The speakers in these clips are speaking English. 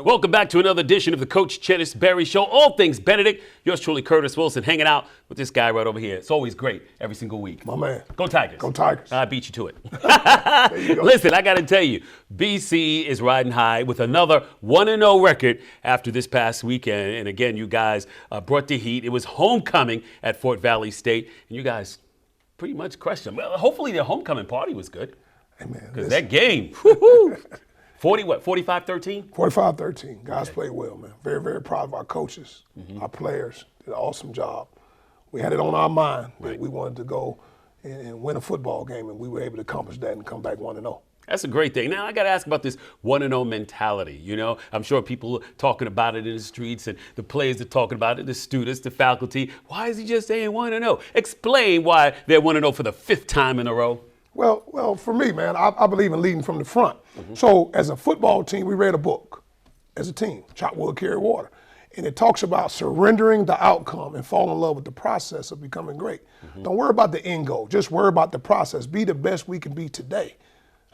Welcome back to another edition of the Coach Chennis Berry Show. All things Benedict. Yours truly, Curtis Wilson, hanging out with this guy right over here. It's always great every single week. My man. Go Tigers. Go Tigers. I beat you to it. There you go. Listen, I got to tell you, BC is riding high with another 1-0 record after this past weekend. And again, you guys brought the heat. It was homecoming at Fort Valley State, and you guys pretty much crushed them. Well, hopefully their homecoming party was good. Hey, man. Because that game, 45-13? 45-13. Guys played well, man. Very, very proud of our coaches, our players. Did an awesome job. We had it on our mind that we wanted to go and win a football game, and we were able to accomplish that and come back 1-0. That's a great thing. Now, I got to ask about this 1-0 mentality. You know, I'm sure people are talking about it in the streets, and the players are talking about it, the students, the faculty. Why is he just saying 1-0? Explain why they're 1-0 for the 5th time in a row. Well, for me, man, I believe in leading from the front. So as a football team, we read a book as a team, Chop Wood, Carry Water. And it talks about surrendering the outcome and fall in love with the process of becoming great. Don't worry about the end goal. Just worry about the process. Be the best we can be today.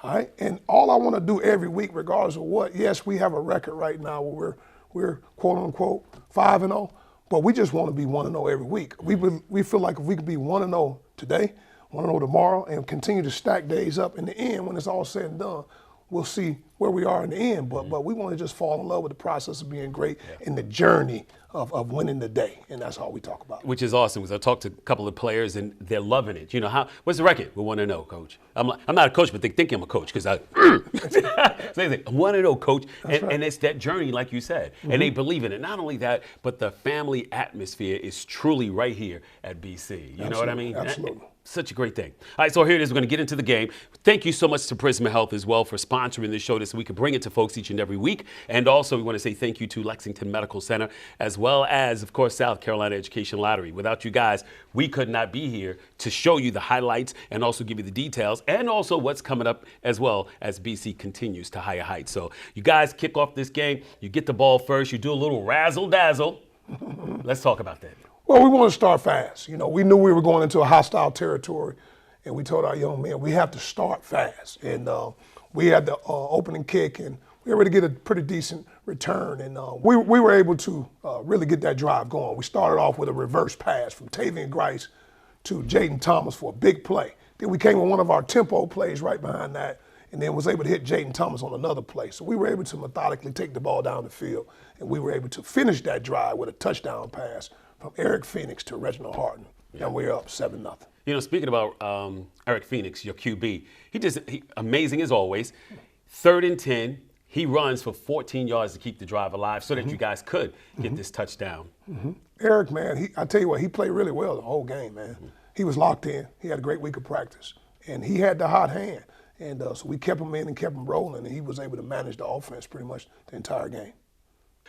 All right? And all I want to do every week, regardless of what, yes, we have a record right now where we're quote unquote 5-0, but we just want to be 1-0 every week. We feel like if we could be 1-0 today, 1-0 tomorrow, and continue to stack days up, in the end, when it's all said and done, we'll see where we are in the end. But we want to just fall in love with the process of being great and the journey of winning the day, and that's all we talk about. Which is awesome, because I talked to a couple of players, and they're loving it. You know, what's the record? We're 1-0, coach. I'm not a coach, but they think I'm a coach, because so they think, I'm 1-0, coach. And it's that journey, like you said, and they believe in it. Not only that, but the family atmosphere is truly right here at BC. You know what I mean? Absolutely. Such a great thing. All right, so here it is. We're going to get into the game. Thank you so much to Prisma Health as well for sponsoring this show so we can bring it to folks each and every week. And also, we want to say thank you to Lexington Medical Center, as well as, of course, South Carolina Education Lottery. Without you guys, we could not be here to show you the highlights and also give you the details and also what's coming up as well as BC continues to higher heights. So you guys kick off this game. You get the ball first. You do a little razzle-dazzle. Let's talk about that. Well, we want to start fast. You know, we knew we were going into a hostile territory, and we told our young men we have to start fast. And we had the opening kick, and we were able to get a pretty decent return. And we were able to really get that drive going. We started off with a reverse pass from Tavian Grice to Jaden Thomas for a big play. Then we came with one of our tempo plays right behind that, and then was able to hit Jaden Thomas on another play. So we were able to methodically take the ball down the field, and we were able to finish that drive with a touchdown pass from Eric Phoenix to Reginald Harden, and we're up 7-0. You know, speaking about Eric Phoenix, your QB, he amazing as always. 3rd and 10, he runs for 14 yards to keep the drive alive so that you guys could get this touchdown. Eric, man, I tell you what, he played really well the whole game, man. He was locked in. He had a great week of practice, and he had the hot hand. And so we kept him in and kept him rolling, and he was able to manage the offense pretty much the entire game.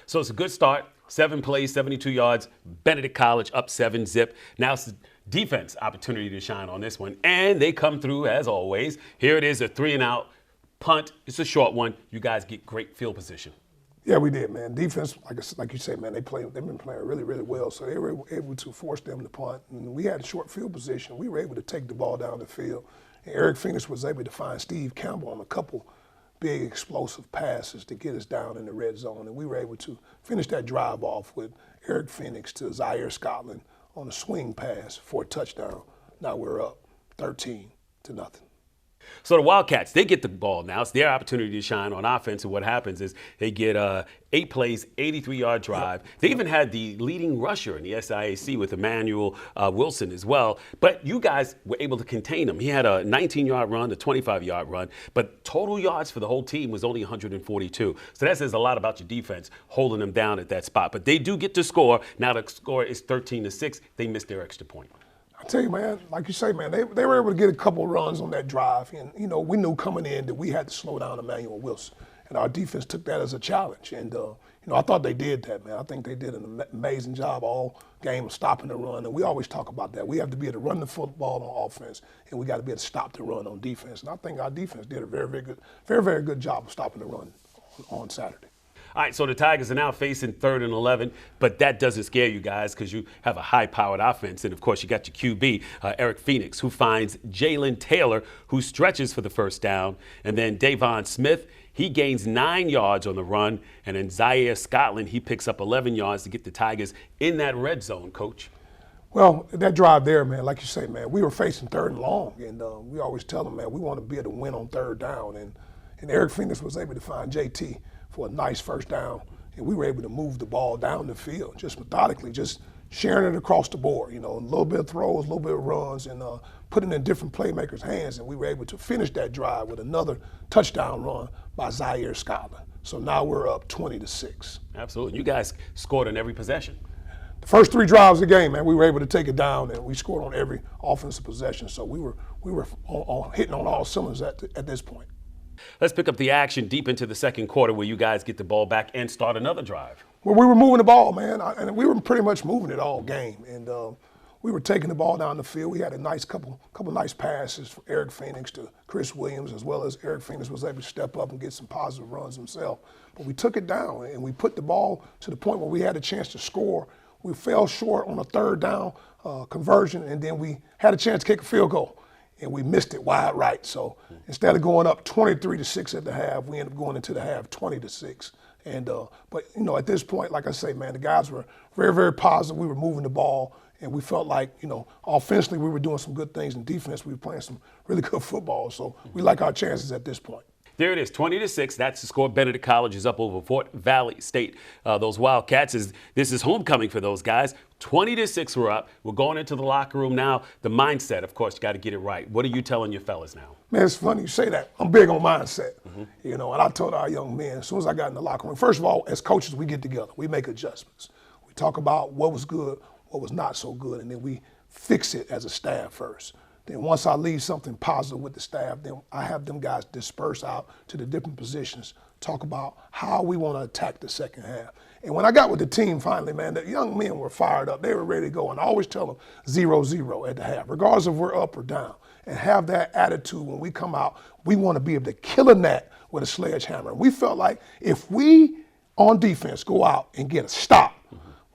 So it's a good start. 7 plays, 72 yards. Benedict College up 7-zip. Now it's the defense opportunity to shine on this one. And they come through as always. Here it is, a 3-and-out punt. It's a short one. You guys get great field position. Yeah, we did, man. Defense, like you said, man, they've been playing really, really well. So they were able to force them to punt. And we had a short field position. We were able to take the ball down the field. And Eric Phoenix was able to find Steve Campbell on a couple big explosive passes to get us down in the red zone. And we were able to finish that drive off with Eric Phoenix to Zaire Scotland on a swing pass for a touchdown. Now we're up 13-0. So the Wildcats, they get the ball now. It's their opportunity to shine on offense. And what happens is they get 8 plays, 83-yard drive. They even had the leading rusher in the SIAC with Emmanuel Wilson as well. But you guys were able to contain him. He had a 19-yard run, a 25-yard run. But total yards for the whole team was only 142. So that says a lot about your defense holding them down at that spot. But they do get to score. Now the score is 13-6. They missed their extra point. I tell you, man, like you say, man, they were able to get a couple runs on that drive. And, you know, we knew coming in that we had to slow down Emmanuel Wilson. And our defense took that as a challenge. And, you know, I thought they did that, man. I think they did an amazing job all game of stopping the run. And we always talk about that. We have to be able to run the football on offense, and we got to be able to stop the run on defense. And I think our defense did a very, very good job of stopping the run on Saturday. All right, so the Tigers are now facing 3rd and 11, but that doesn't scare you guys because you have a high-powered offense. And, of course, you got your QB, Eric Phoenix, who finds Jalen Taylor, who stretches for the first down. And then Davon Smith, he gains 9 yards on the run. And then Zaire Scotland, he picks up 11 yards to get the Tigers in that red zone, Coach. Well, that drive there, man, like you say, man, we were facing 3rd and long. And we always tell them, man, we want to be able to win on 3rd down. And Eric Phoenix was able to find JT for a nice first down, and we were able to move the ball down the field, just methodically, just sharing it across the board, a little bit of throws, a little bit of runs, and putting it in different playmakers' hands, and we were able to finish that drive with another touchdown run by Zaire Scotland. So now we're up 20-6. Absolutely. You guys scored on every possession. The first 3 drives of the game, man, we were able to take it down, and we scored on every offensive possession. So we were hitting on all cylinders at this point. Let's pick up the action deep into the second quarter where you guys get the ball back and start another drive. Well, we were moving the ball, man, and we were pretty much moving it all game. And we were taking the ball down the field. We had a nice couple nice passes from Eric Phoenix to Chris Williams, as well as Eric Phoenix was able to step up and get some positive runs himself. But we took it down, and we put the ball to the point where we had a chance to score. We fell short on a 3rd down conversion, and then we had a chance to kick a field goal. And we missed it wide right. So instead of going up 23-6 at the half, we ended up going into the half 20-6. And but at this point, like I say, man, the guys were very, very positive. We were moving the ball, and we felt like offensively we were doing some good things. In defense, we were playing some really good football. So we like our chances at this point. There it is, 20-6. That's the score. Benedict College is up over Fort Valley State. Those Wildcats, this is homecoming for those guys. 20-6 we're up. We're going into the locker room now. The mindset, of course, you got to get it right. What are you telling your fellas now? Man, it's funny you say that. I'm big on mindset. And I told our young men, as soon as I got in the locker room, first of all, as coaches, we get together. We make adjustments. We talk about what was good, what was not so good, and then we fix it as a staff first. Then once I leave something positive with the staff, then I have them guys disperse out to the different positions, talk about how we want to attack the second half. And when I got with the team finally, man, the young men were fired up. They were ready to go. And I always tell them 0-0 at the half, regardless if we're up or down. And have that attitude when we come out, we want to be able to kill a gnat with a sledgehammer. And we felt like if we, on defense, go out and get a stop,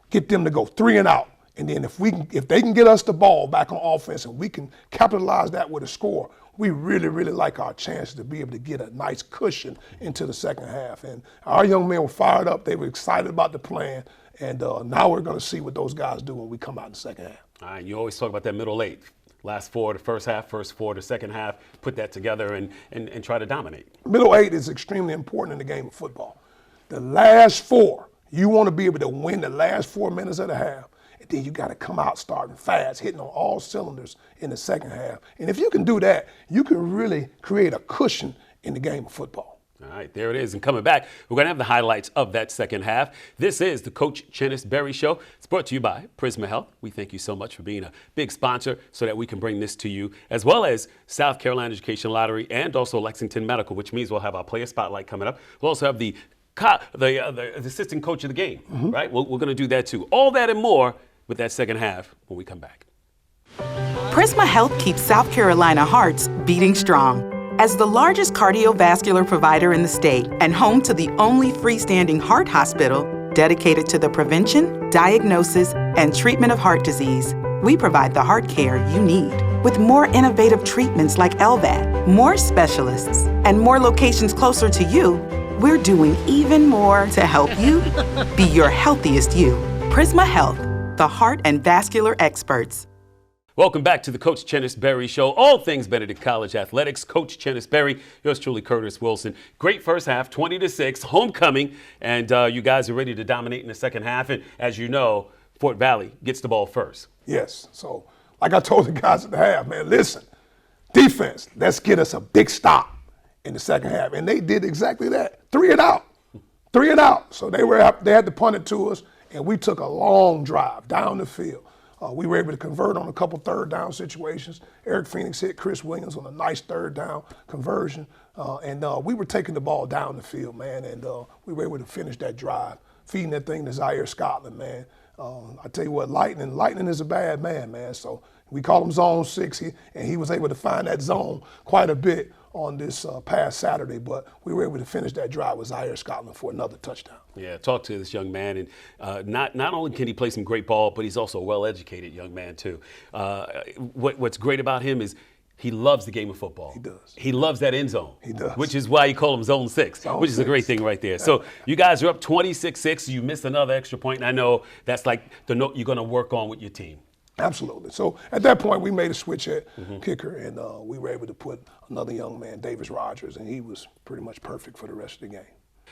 get them to go 3 and out, and then if they can get us the ball back on offense and we can capitalize that with a score, we really, really like our chances to be able to get a nice cushion into the second half. And our young men were fired up. They were excited about the plan. And now we're going to see what those guys do when we come out in the second half. All right, you always talk about that middle 8. Last 4 the first half, first 4 the second half. Put that together and try to dominate. Middle 8 is extremely important in the game of football. The last 4, you want to be able to win the last 4 minutes of the half. And then you got to come out starting fast, hitting on all cylinders in the second half. And if you can do that, you can really create a cushion in the game of football. All right, there it is. And coming back, we're going to have the highlights of that second half. This is the Coach Chennis Berry Show. It's brought to you by Prisma Health. We thank you so much for being a big sponsor so that we can bring this to you, as well as South Carolina Education Lottery and also Lexington Medical, which means we'll have our player spotlight coming up. We'll also have the assistant coach of the game, right? We're going to do that too. All that and more with that second half when we come back. Prisma Health keeps South Carolina hearts beating strong. As the largest cardiovascular provider in the state and home to the only freestanding heart hospital dedicated to the prevention, diagnosis, and treatment of heart disease, we provide the heart care you need. With more innovative treatments like LVAD, more specialists, and more locations closer to you, we're doing even more to help you be your healthiest you. Prisma Health, the heart and vascular experts. Welcome back to the Coach Chennis Berry Show. All things Benedict College athletics. Coach Chennis Berry, yours truly, Curtis Wilson. Great first half, 20-6, homecoming, and you guys are ready to dominate in the second half. And as you know, Fort Valley gets the ball first. Yes. So, like I told the guys at the half, man, listen, defense, let's get us a big stop in the second half. And they did exactly that. 3 and out. 3 and out. So they had to punt it to us, and we took a long drive down the field. We were able to convert on a couple third down situations. Eric Phoenix hit Chris Williams on a nice third down conversion. And we were taking the ball down the field, man, and we were able to finish that drive, feeding that thing to Zaire Scotland, man. I tell you what, Lightning is a bad man. So we call him Zone 6, and he was able to find that zone quite a bit on this past Saturday, but we were able to finish that drive with Zaire Scotland for another touchdown. Yeah, talk to this young man, and not only can he play some great ball, but he's also a well-educated young man too. What's great about him is he loves the game of football. He does. He loves that end zone. He does. Which is why you call him Zone 6, which is a great thing right there. So you guys are up 26-6. You missed another extra point, and I know that's like the note you're going to work on with your team. Absolutely. So at that point, we made a switch at kicker, and we were able to put another young man, Davis Rogers, and he was pretty much perfect for the rest of the game.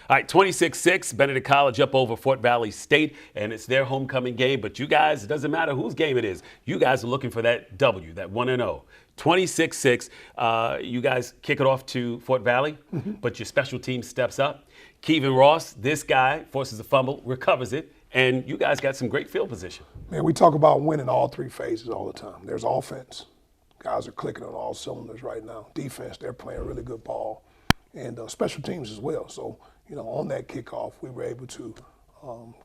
All right, 26-6, Benedict College up over Fort Valley State, and it's their homecoming game. But you guys, it doesn't matter whose game it is. You guys are looking for that W, that 1-0. 26-6, you guys kick it off to Fort Valley, but your special team steps up. Kevin Ross, this guy, forces a fumble, recovers it, and you guys got some great field position. Man, we talk about winning all three phases all the time. There's offense. Guys are clicking on all cylinders right now. Defense, they're playing really good ball. And special teams as well. So, on that kickoff, we were able to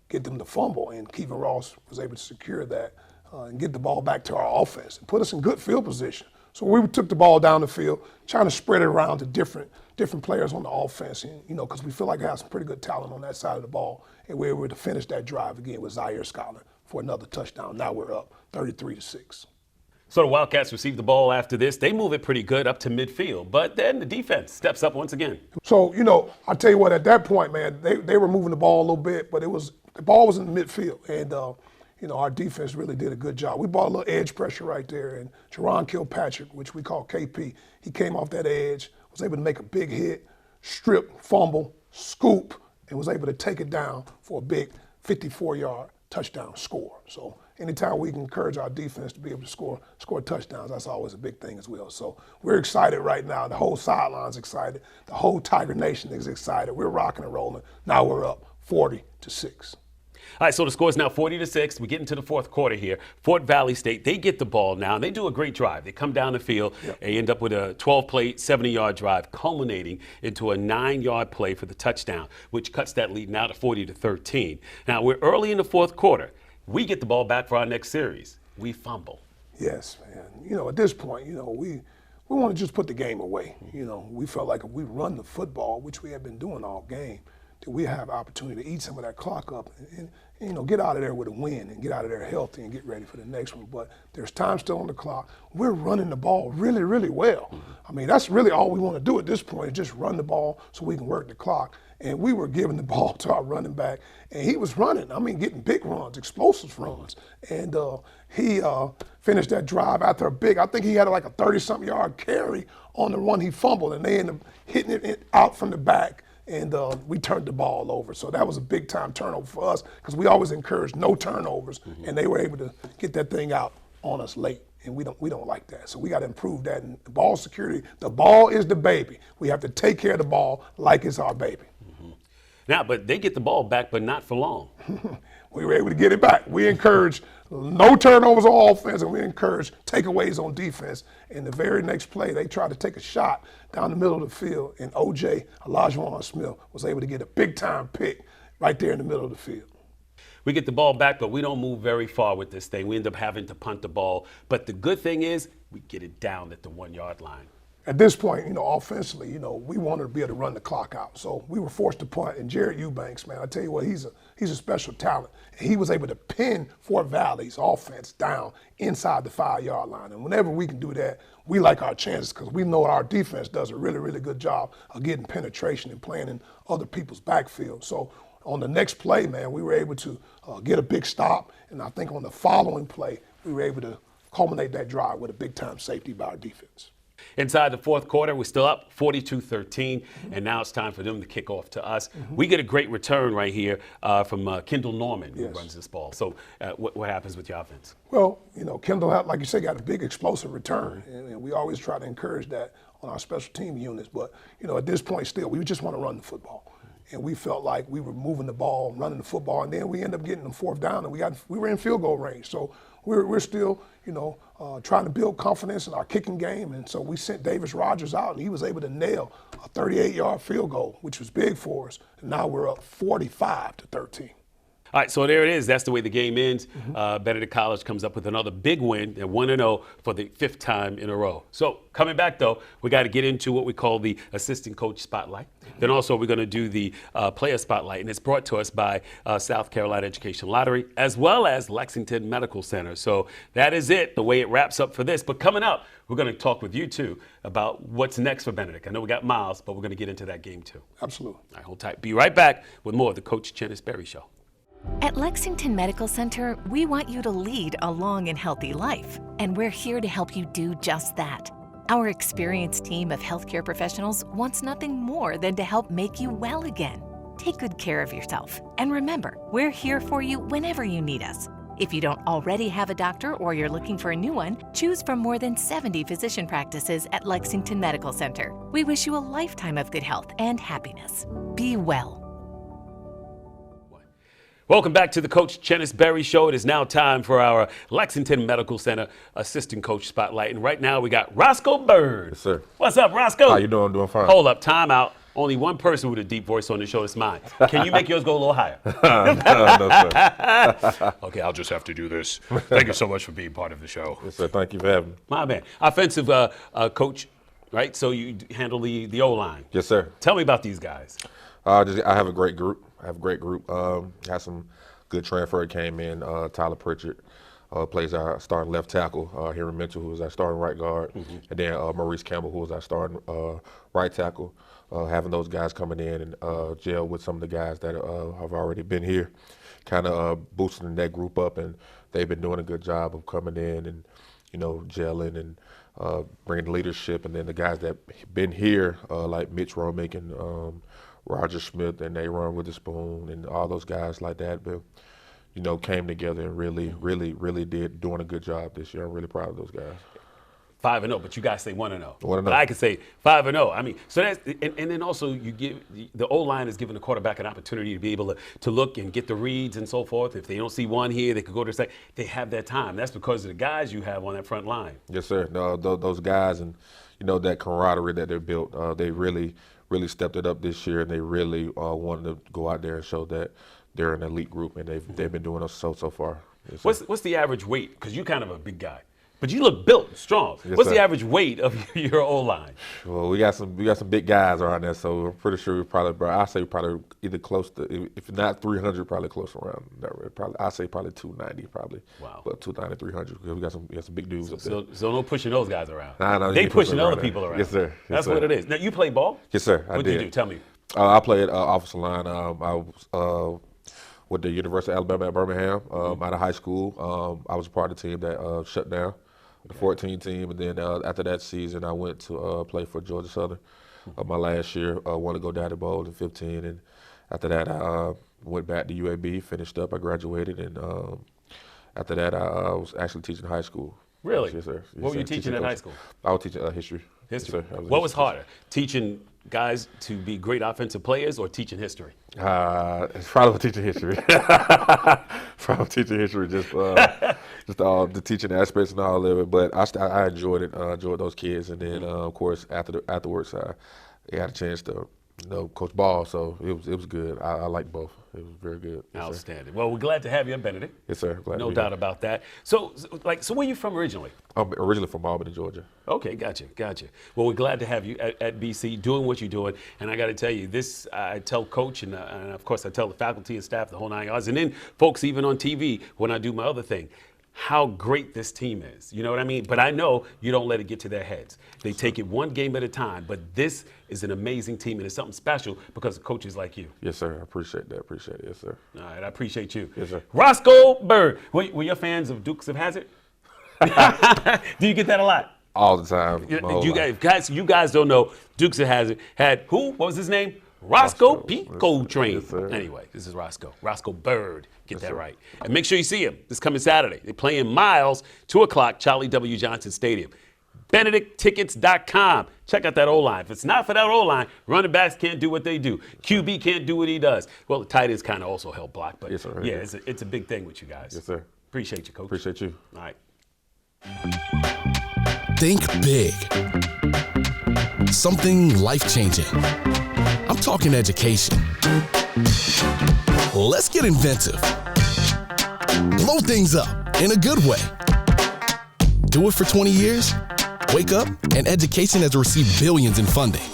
get them to fumble, and Kevin Ross was able to secure that and get the ball back to our offense and put us in good field position. So we took the ball down the field, trying to spread it around to different players on the offense, and, because we feel like we have some pretty good talent on that side of the ball, and we were able to finish that drive again with Zaire Scotland for another touchdown. Now we're up 33-6. So the Wildcats receive the ball after this. They move it pretty good up to midfield, but then the defense steps up once again. So, I tell you what, at that point, man, they were moving the ball a little bit, but the ball was in the midfield, and our defense really did a good job. We brought a little edge pressure right there, and Jerron Kilpatrick, which we call KP, he came off that edge, was able to make a big hit, strip, fumble, scoop, and was able to take it down for a big 54-yard touchdown score. So anytime we can encourage our defense to be able to score touchdowns, that's always a big thing as well. So we're excited right now. The whole sideline's excited. The whole Tiger Nation is excited. We're rocking and rolling. Now we're up 40-6. All right, so the score is now 40-6. We get into the fourth quarter here. Fort Valley State, they get the ball now, and they do a great drive. They come down the field. Yep. They end up with a 12-play, 70-yard drive, culminating into a 9-yard play for the touchdown, which cuts that lead now to 40-13. Now, we're early in the fourth quarter. We get the ball back for our next series. We fumble. Yes, man. At this point, we want to just put the game away. We felt like if we run the football, which we have been doing all game, that we have opportunity to eat some of that clock up and get out of there with a win and get out of there healthy and get ready for the next one. But there's time still on the clock. We're running the ball really, really well. I mean, that's really all we want to do at this point is just run the ball so we can work the clock. And we were giving the ball to our running back, and he was running. Getting big runs, explosive runs. And he finished that drive after I think he had like a 30-something yard carry on the one he fumbled, and they ended up hitting it out from the back. And we turned the ball over. So that was a big-time turnover for us because we always encourage no turnovers, and they were able to get that thing out on us late, and we don't like that. So we got to improve that. And the ball security, the ball is the baby. We have to take care of the ball like it's our baby. Now, but they get the ball back, but not for long. We were able to get it back. We encourage no turnovers on offense, and we encourage takeaways on defense. And the very next play, they tried to take a shot down the middle of the field, and Elijah Smith, was able to get a big-time pick right there in the middle of the field. We get the ball back, but we don't move very far with this thing. We end up having to punt the ball. But the good thing is we get it down at the 1-yard line. At this point, offensively, we wanted to be able to run the clock out. So we were forced to punt. And Jared Eubanks, man, I tell you what, he's a special talent. And he was able to pin Fort Valley's offense down inside the 5-yard line. And whenever we can do that, we like our chances because we know our defense does a really, really good job of getting penetration and playing in other people's backfield. So on the next play, man, we were able to get a big stop. And I think on the following play, we were able to culminate that drive with a big-time safety by our defense. Inside the fourth quarter, we're still up 42-13, and now it's time for them to kick off to us. We get a great return right here from Kendall Norman, who runs this ball. So what happens with your offense? Well, Kendall, like you say, got a big explosive return, and we always try to encourage that on our special team units. But, at this point still, we just want to run the football. And we felt like we were moving the ball, running the football, and then we ended up getting them fourth down, and we were in field goal range. So we're still, trying to build confidence in our kicking game. And so we sent Davis Rogers out, and he was able to nail a 38-yard field goal, which was big for us. And now we're up 45-13. All right, so there it is. That's the way the game ends. Benedict College comes up with another big win at 1-0 for the 5th time in a row. So coming back, though, we got to get into what we call the assistant coach spotlight. Then also we're going to do the player spotlight, and it's brought to us by South Carolina Education Lottery as well as Lexington Medical Center. So that is it, the way it wraps up for this. But coming up, we're going to talk with you, too, about what's next for Benedict. I know we got Miles, but we're going to get into that game, too. Absolutely. All right, hold tight. Be right back with more of the Coach Chennis Berry Show. At Lexington Medical Center, we want you to lead a long and healthy life, and we're here to help you do just that. Our experienced team of healthcare professionals wants nothing more than to help make you well again. Take good care of yourself, and remember, we're here for you whenever you need us. If you don't already have a doctor or you're looking for a new one, choose from more than 70 physician practices at Lexington Medical Center. We wish you a lifetime of good health and happiness. Be well. Welcome back to the Coach Chennis Berry Show. It is now time for our Lexington Medical Center Assistant Coach Spotlight. And right now we got Roscoe Bird. Yes, sir. What's up, Roscoe? How you doing? I'm doing fine. Hold up, time out. Only one person with a deep voice on the show is mine. Can you make yours go a little higher? No, sir. Okay, I'll just have to do this. Thank you so much for being part of the show. Yes, sir. Thank you for having me. My man. Offensive coach, right? So you handle the O-line. Yes, sir. Tell me about these guys. I have a great group. Had some good transfer came in. Tyler Pritchard plays our starting left tackle. Henry Mitchell, who is our starting right guard. And then Maurice Campbell, who is our starting right tackle. Having those guys coming in and gel with some of the guys that have already been here, kind of boosting that group up. And they've been doing a good job of coming in and, gelling and bringing leadership. And then the guys that been here, like Mitch Romick and Roger Smith and Aaron Witherspoon and all those guys like that, but came together and really did doing a good job this year. I'm really proud of those guys. 5-0, but you guys say 1-0. 1-0. But I can say 5-0. I mean, so that's and then also you give the O-line is giving the quarterback an opportunity to be able to look and get the reads and so forth. If they don't see one here, they could go to the second. They have that time. That's because of the guys you have on that front line. Yes, sir. No, those guys and that camaraderie that they built, they really stepped it up this year, and they really wanted to go out there and show that they're an elite group, and they've been doing us so far. Yes, what's the average weight? Because you're kind of a big guy, but you look built, strong. Yes, what's sir. the average weight of your O-line? Well, we got some big guys around there, so I'm pretty sure I say probably either close to, if not 300, probably close around that rate. I say probably 290, probably. Wow. But 290, 300, because we got some big dudes up there. So no pushing those guys around. Nah, they pushing other people around. Yes, sir. Yes, That's sir. what it is. Now you play ball? Yes, sir. What did you do? Tell me. I played offensive line. I was with the University of Alabama at Birmingham out of high school. I was a part of the team that shut down, the 14 team, and then after that season, I went to play for Georgia Southern. My last year, won to go down to bowl in 15, and after that, I went back to UAB, finished up. I graduated, and after that, I was actually teaching high school. Really? Yes, sir. What were you teaching in high school? I was teaching history. History. Yes, sir. What was harder, teaching guys to be great offensive players or teaching history? It's probably teaching history. Probably teaching history, just all the teaching aspects and all of it. But I enjoyed it. I enjoyed those kids, and then of course afterwards, I had a chance to coach ball, so it was good. I liked both. It was very good. Yes, outstanding. sir. Well, we're glad to have you, Benedict. Yes, sir. Glad to No be doubt here. about that. So where are you from originally? I'm originally from Albany, Georgia. Okay, gotcha. Well, we're glad to have you at BC doing what you're doing. And I got to tell you, this I tell Coach and of course I tell the faculty and staff, the whole 9 yards, and then folks even on TV when I do my other thing, how great this team is. You know what I mean? But I know you don't let it get to their heads. They take it one game at a time. But this is an amazing team, and it's something special because of coaches like you. Yes, sir. I appreciate that. Appreciate it. Yes, sir. All right, I appreciate you. Yes, sir. Roscoe Bird. Were you fans of Dukes of Hazzard? Do you get that a lot? All the time. my whole life. You guys don't know, Dukes of Hazzard had who? What was his name? Roscoe P. Coltrane. Yes, sir. Anyway, this is Roscoe Bird. Get that right. And make sure you see him this coming Saturday. They're playing Miles, 2 o'clock, Charlie W. Johnson Stadium. BenedictTickets.com. Check out that O-line. If it's not for that O-line, running backs can't do what they do. QB can't do what he does. Well, the tight ends kind of also help block, but Yes, sir. yeah, it's a big thing with you guys. Yes, sir. Appreciate you, Coach. Appreciate you. All right. Think big. Something life-changing. I'm talking education. Let's get inventive. Blow things up in a good way. Do it for 20 years? Wake up and education has received billions in funding.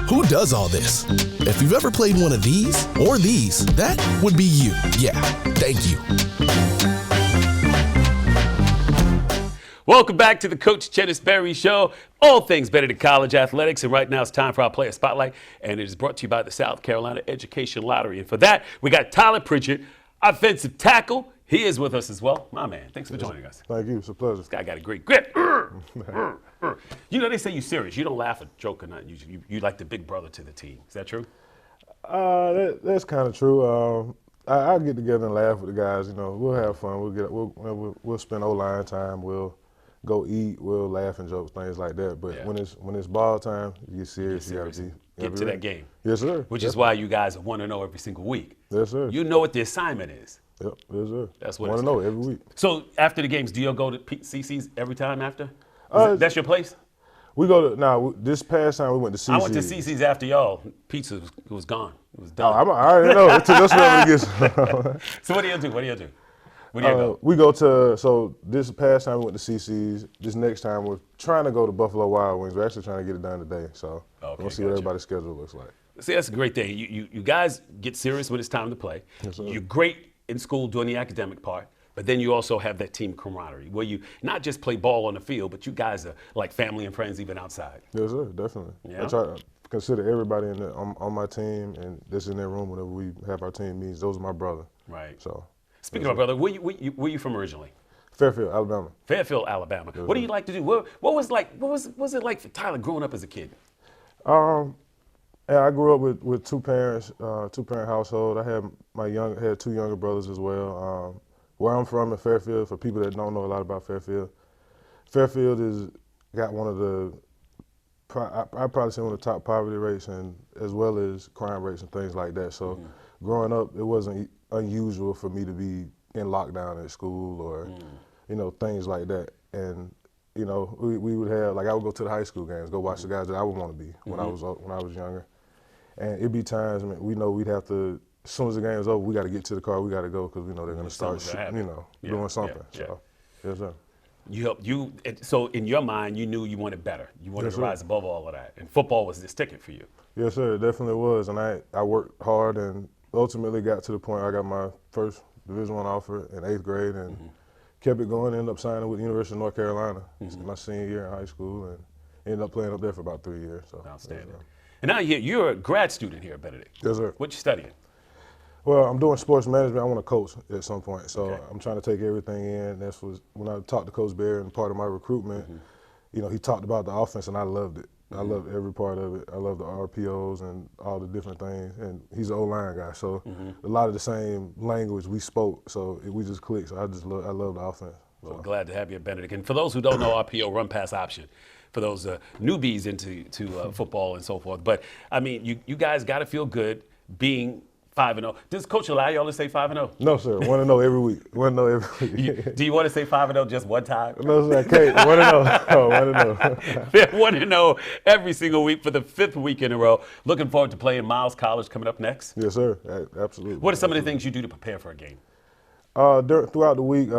Who does all this? If you've ever played one of these or these, that would be you. Yeah, thank you. Welcome back to the Coach Chennis Berry Show. All things Benedict College athletics. And right now it's time for our Player Spotlight. And it is brought to you by the South Carolina Education Lottery. And for that, we got Tyler Pritchett, offensive tackle. He is with us as well. My man, thanks for joining us. Thank you. It's a pleasure. This guy got a great grip. You know, they say you're serious. You don't laugh or joke or nothing. You like the big brother to the team. Is that true? That's kind of true. I get together and laugh with the guys. You know, we'll have fun. We'll spend O-line time. We'll go eat. We'll laugh and joke, things like that. But when it's ball time, you get serious. You got to get to that game. Yes, sir. Which is why you guys are 1-0 every single week. Yes, sir. You know what the assignment is. Yep, yes, sir. That's what 1-0 every week. So after the games, do you go to CC's every time after? That's your place? We go to this past time we went to CC's. I went to CC's after y'all. Pizza was gone. It was done. I already know. It took us forever to get some. So what do you do? Where do you go? We go to, so this past time we went to CC's. This next time we're trying to go to Buffalo Wild Wings. We're actually trying to get it done today. So we'll see what everybody's schedule looks like. See, that's a great thing. You guys get serious when it's time to play. Yes, sir. You're great in school doing the academic part, but then you also have that team camaraderie where you not just play ball on the field, but you guys are like family and friends even outside. Yes, sir, definitely. Yeah? I try to consider everybody on my team and that's in their room whenever we have our team meetings. Those are my brother. Right. So. Speaking of my brother, where you from originally? Fairfield, Alabama. Fairfield, Alabama. What do you like to do? What was it like for Tyler growing up as a kid? Yeah, I grew up with two parents, two-parent household. I had two younger brothers as well. Where I'm from in Fairfield, for people that don't know a lot about Fairfield has got one of the, I'd probably say one of the top poverty rates and as well as crime rates and things like that. So growing up, it wasn't unusual for me to be in lockdown at school or, things like that. And we would have, like I would go to the high school games, go watch the guys that I would want to be when I was younger. And it'd be times, we know we'd have to, as soon as the game's over, we got to get to the car, we got to go because we know they're going to start, doing something. Yeah. So, yes, sir. So in your mind, you knew you wanted better. You wanted to rise above all of that. And football was this ticket for you. Yes, sir, it definitely was. And I worked hard and ultimately got to the point I got my first Division I offer in 8th grade and kept it going, ended up signing with the University of North Carolina my senior year in high school and ended up playing up there for about 3 years. So, outstanding. And now you're a grad student here at Benedict. Yes, sir. What you studying? Well, I'm doing sports management. I want to coach at some point. So I'm trying to take everything in. That's when I talked to Coach Berry and part of my recruitment, he talked about the offense and I loved it. I loved every part of it. I love the RPOs and all the different things. And he's an O-line guy, so a lot of the same language we spoke. So we just clicked. So I love the offense. Well, glad to have you at Benedict. And for those who don't know RPO, run pass option, for those newbies into football and so forth. But I mean, you guys got to feel good being 5-0. Does Coach allow y'all to say 5-0? No, sir. 1-0 every week. 1-0 every week. Do you want to say 5-0 just one time? No, sir. I can't. 1-0. Oh, 1-0. They're 1-0 every single week for the 5th week in a row. Looking forward to playing Miles College coming up next. Yes, sir. Absolutely. What are some of the things you do to prepare for a game? Throughout the week,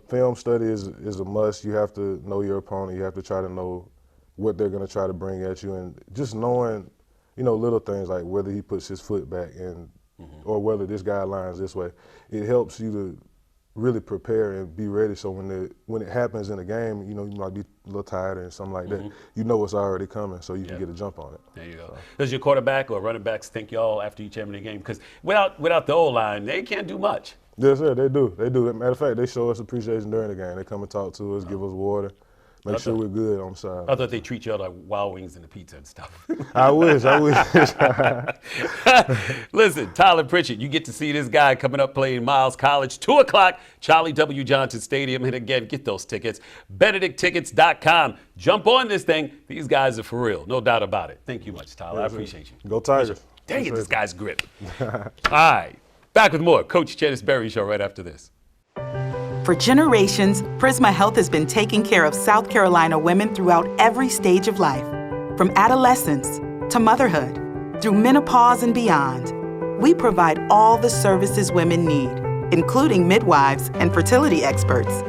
film study is a must. You have to know your opponent. You have to try to know what they're going to try to bring at you, and just knowing, little things like whether he puts his foot back and or whether this guy lines this way. It helps you to really prepare and be ready. So when it happens in a game, you might be a little tired and something like that. You know it's already coming, so you can get a jump on it. There you go. So. Does your quarterback or running backs thank y'all after each every game? Because without the O-line, they can't do much. Yes, sir. They do. Matter of fact, they show us appreciation during the game. They come and talk to us, give us water. Make sure we're good on the side. I thought they treat y'all like Wild Wings and the pizza and stuff. I wish. Listen, Tyler Pritchett, you get to see this guy coming up playing Miles College, 2 o'clock, Charlie W. Johnson Stadium. And again, get those tickets, BenedictTickets.com. Jump on this thing. These guys are for real, no doubt about it. Thank you much, Tyler. I appreciate you. Go Tigers. Dang it, this guy's grip. All right, back with more Coach Chennis Berry Show right after this. For generations, Prisma Health has been taking care of South Carolina women throughout every stage of life. From adolescence to motherhood, through menopause and beyond. we provide all the services women need, including midwives and fertility experts.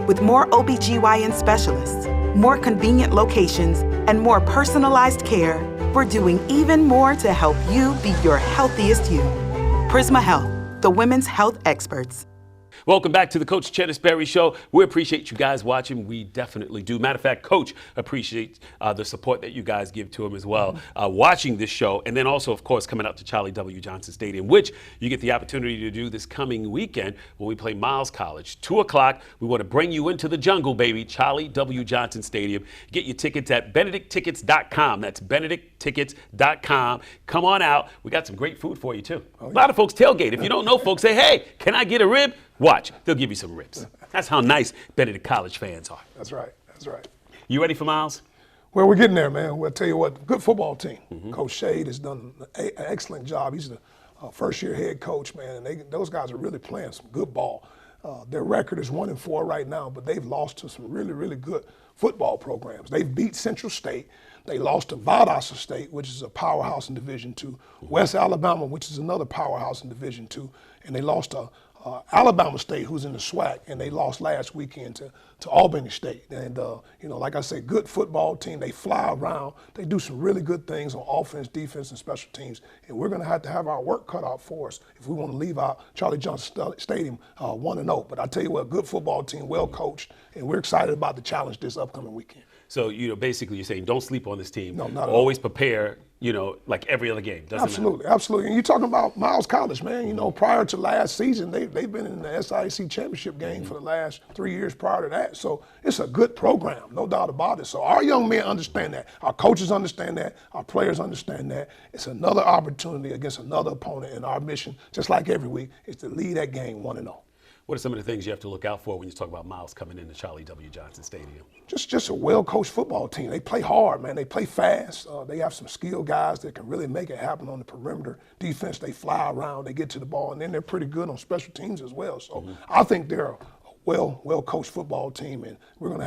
With more OBGYN specialists, more convenient locations, and more personalized care, we're doing even more to help you be your healthiest you. Prisma Health, the women's health experts. Welcome back to the Coach Chennis Berry Show. We appreciate you guys watching. We definitely do. Matter of fact, Coach appreciates the support that you guys give to him as well, watching this show. And then also, of course, coming out to Charlie W. Johnson Stadium, which you get the opportunity to do this coming weekend when we play Miles College. 2 o'clock, we want to bring you into the jungle, baby. Charlie W. Johnson Stadium. Get your tickets at benedicttickets.com. That's benedicttickets.com. Come on out. We got some great food for you, too. A lot of folks tailgate. If you don't know, folks say, hey, can I get a rib? Watch, they'll give you some ribs. That's how nice Benedict College fans are. That's right. That's right. You ready for Miles? Well, we're getting there, man. We'll tell you what, good football team. Coach Shade has done an excellent job. He's the first-year head coach, man, and those guys are really playing some good ball. Their record is 1-4 right now, but they've lost to some really, really good football programs. They've beat Central State. They lost to Valdosta State, which is a powerhouse in Division II. West Alabama, which is another powerhouse in Division II. And they lost to Alabama State, who's in the SWAC, and they lost last weekend to Albany State. And, like I say, good football team. They fly around. They do some really good things on offense, defense, and special teams. And we're going to have our work cut out for us if we want to leave our Charlie Johnson Stadium 1-0. But I tell you what, good football team, well coached, and we're excited about the challenge this upcoming weekend. So, basically you're saying don't sleep on this team. No, not at Always prepare, like every other game. Absolutely. And you're talking about Miles College, man. Prior to last season, they've been in the SIC championship game for the last 3 years prior to that. So it's a good program, no doubt about it. So our young men understand that. Our coaches understand that. Our players understand that. It's another opportunity against another opponent, and our mission, just like every week, is to lead that game 1-0. What are some of the things you have to look out for when you talk about Miles coming into Charlie W. Johnson Stadium? Just a well-coached football team. They play hard, man. They play fast. They have some skilled guys that can really make it happen on the perimeter. Defense, they fly around, they get to the ball, and then they're pretty good on special teams as well. So I think they're a well-coached football team, and we're going to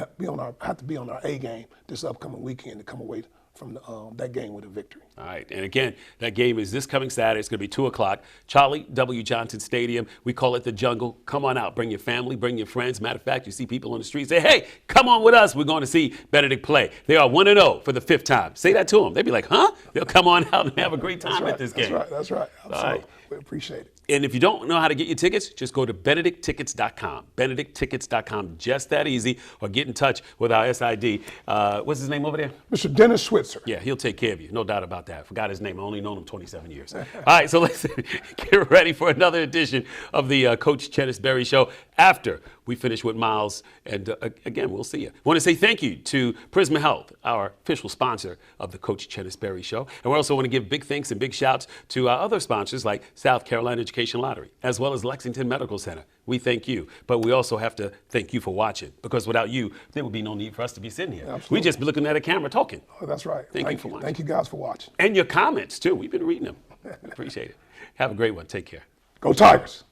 have to be on our A game this upcoming weekend to come away from that game with a victory. All right, and again, that game is this coming Saturday. It's going to be 2 o'clock, Charlie W. Johnson Stadium. We call it the jungle. Come on out. Bring your family, bring your friends. Matter of fact, you see people on the street say, hey, come on with us. We're going to see Benedict play. They are 1-0 for the 5th time. Say that to them. They'll be like, huh? They'll come on out and have a great time at this game. That's right. Absolutely. All right. We appreciate it. And if you don't know how to get your tickets, just go to benedicttickets.com. Benedicttickets.com, just that easy. Or get in touch with our SID. What's his name over there? Mr. Dennis Switzer. Yeah, he'll take care of you. No doubt about that. Forgot his name. I only known him 27 years. All right, so let's get ready for another edition of the Coach Chennis Berry Show after we finish with Miles. And again, we'll see you. I want to say thank you to Prisma Health, our official sponsor of the Coach Chennis Berry Show. And we also want to give big thanks and big shouts to our other sponsors like South Carolina Education Lottery, as well as Lexington Medical Center. We thank you, but we also have to thank you for watching, because without you, there would be no need for us to be sitting here. Absolutely. We'd just be looking at a camera talking. Oh, that's right. Thank you for watching. Thank you guys for watching. And your comments, too. We've been reading them. Appreciate it. Have a great one. Take care. Go Tigers.